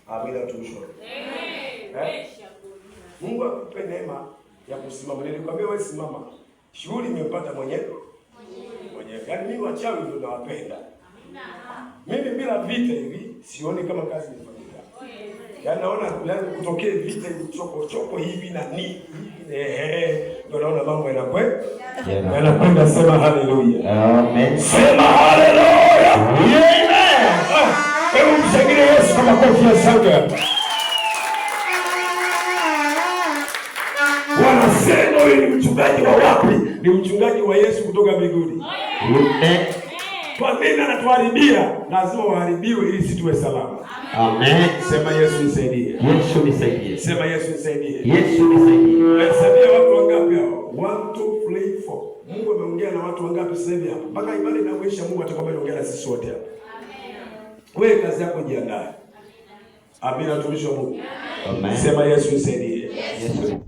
Amina tumisho. Mungu akupe neema ya kusimama. Nilikwambia wewe simama. Shughuli imepata mwenyewe. Yaani mimi wachawi ndio nawapenda. Mimi bila vita hivi sioni kama kazi inafanyika. Yaani naona kutokea vita hivi choko hivi na nini. Ndio naona mambo yanakwenda. Yanakwenda, sema haleluya. Amen. Sema haleluya. Amen. Hebu mshangilie Yesu kwa makofi ya shangwe. Wanasema wewe ni mchungaji wa wapi? Ni mchungaji wa Yesu kutoka mbinguni. Kwa nini anatuharibia? Lazima waharibiwe ili sisi tuwe salama. Amen. Sema Yesu nisaidie. Yesu nisaidie. Sema Yesu nisaidie. Yesu nisaidie. Unasaidia watu wangapi hao? 1 2 3 4. Mungu ameongea na watu wangapi sasa hivi hapa? Mpaka ibada inaisha Mungu atakwambia ongea na sisi wote hapa. Amen. Wewe kazi yako jiandae. Amina tumisho Mungu. Amen. Sema Yesu nisaidie. Yesu.